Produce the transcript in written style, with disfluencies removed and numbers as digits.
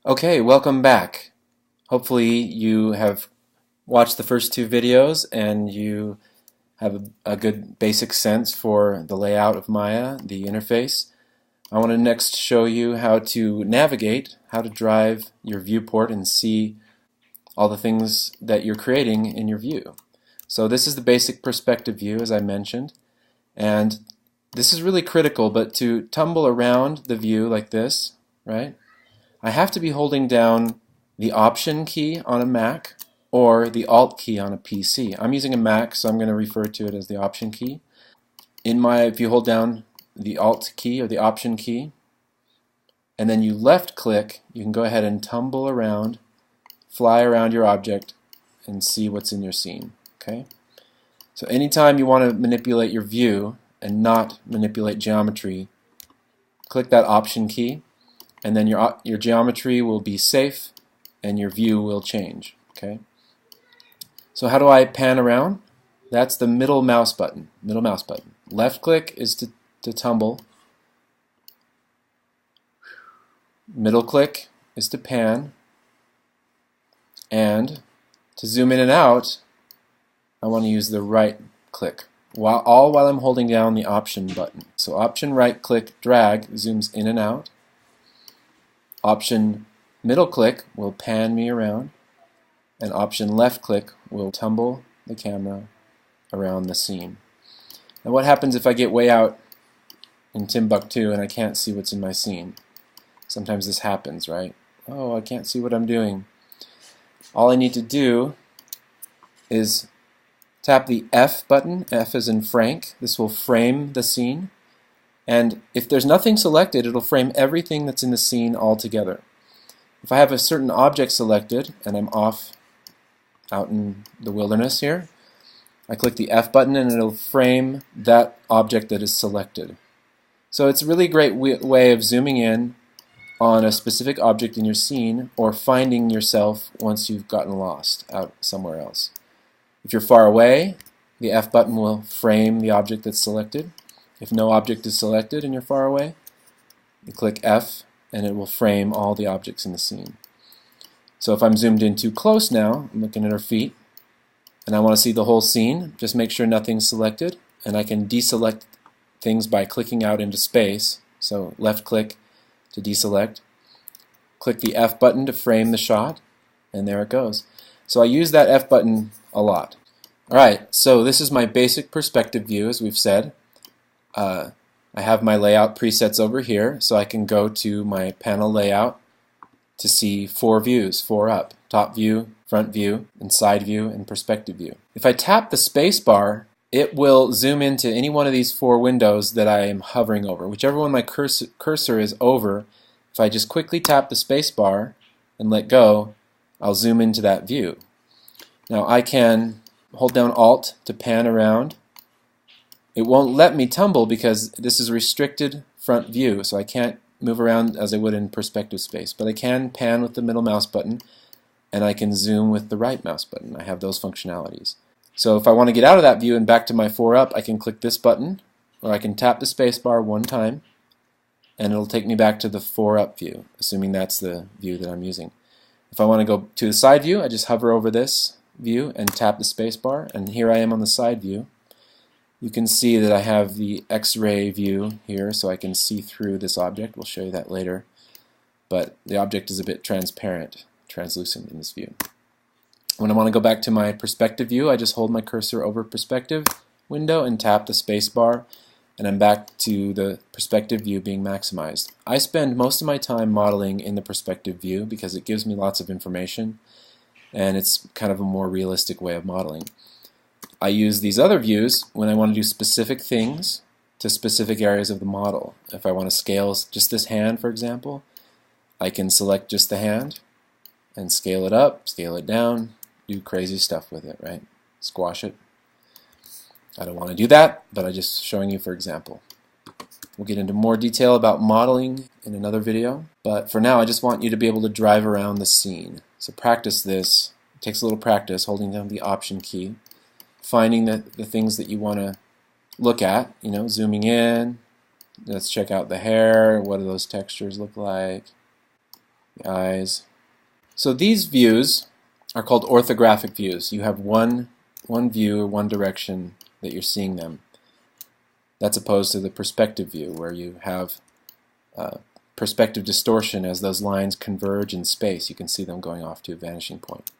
Okay, welcome back. Hopefully you have watched the first two videos and you have a good basic sense for the layout of Maya, the interface. I want to next show you how to navigate, how to drive your viewport and see all the things that you're creating in your view. So this is the basic perspective view, as I mentioned, and this is really critical, but to tumble around the view like this, right? I have to be holding down the Option key on a Mac or the Alt key on a PC. I'm using a Mac, so I'm going to refer to it as the Option key. If you hold down the Alt key or the Option key, and then you left click, you can go ahead and tumble around, fly around your object, and see what's in your scene. Okay? So anytime you want to manipulate your view and not manipulate geometry, click that Option key, and then your geometry will be safe and your view will change. Okay? So how do I pan around? That's the middle mouse button. Left click is to tumble. Middle click is to pan. And to zoom in and out, I want to use the right click, all while I'm holding down the Option button. So Option right click drag zooms in and out. Option middle click will pan me around, and Option left click will tumble the camera around the scene. Now what happens if I get way out in Timbuktu and I can't see what's in my scene? Sometimes this happens, right? Oh, I can't see what I'm doing. All I need to do is tap the F button, F as in Frank. This will frame the scene. And if there's nothing selected, it'll frame everything that's in the scene all together. If I have a certain object selected and I'm off out in the wilderness here, I click the F button and it'll frame that object that is selected. So it's a really great way of zooming in on a specific object in your scene or finding yourself once you've gotten lost out somewhere else. If you're far away, the F button will frame the object that's selected. If no object is selected and you're far away, you click F and it will frame all the objects in the scene. So if I'm zoomed in too close now, I'm looking at her feet, and I want to see the whole scene, just make sure nothing's selected, and I can deselect things by clicking out into space. So left click to deselect, click the F button to frame the shot, and there it goes. So I use that F button a lot. Alright, so this is my basic perspective view, as we've said. I have my layout presets over here, so I can go to my panel layout to see 4 views, 4 up: top view, front view, and side view, and perspective view. If I tap the space bar, it will zoom into any one of these 4 windows that I am hovering over. Whichever one my cursor is over, if I just quickly tap the space bar and let go, I'll zoom into that view. Now I can hold down Alt to pan around. It won't let me tumble because this is restricted front view, so I can't move around as I would in perspective space. But I can pan with the middle mouse button, and I can zoom with the right mouse button. I have those functionalities. So if I want to get out of that view and back to my 4 up, I can click this button, or I can tap the space bar one time, and it'll take me back to the 4 up view, assuming that's the view that I'm using. If I want to go to the side view, I just hover over this view and tap the space bar, and here I am on the side view. You can see that I have the X-ray view here, so I can see through this object. We'll show you that later. But the object is a bit transparent, translucent in this view. When I want to go back to my perspective view, I just hold my cursor over perspective window and tap the space bar, and I'm back to the perspective view being maximized. I spend most of my time modeling in the perspective view because it gives me lots of information, and it's kind of a more realistic way of modeling. I use these other views when I want to do specific things to specific areas of the model. If I want to scale just this hand, for example, I can select just the hand and scale it up, scale it down, do crazy stuff with it, right? Squash it. I don't want to do that, but I'm just showing you for example. We'll get into more detail about modeling in another video, but for now I just want you to be able to drive around the scene. So practice this. It takes a little practice holding down the Option key, finding the things that you want to look at, zooming in. Let's check out the hair. What do those textures look like? the eyes. So these views are called orthographic views. You have one view or one direction that you're seeing them. That's opposed to the perspective view, where you have perspective distortion as those lines converge in space. You can see them going off to a vanishing point.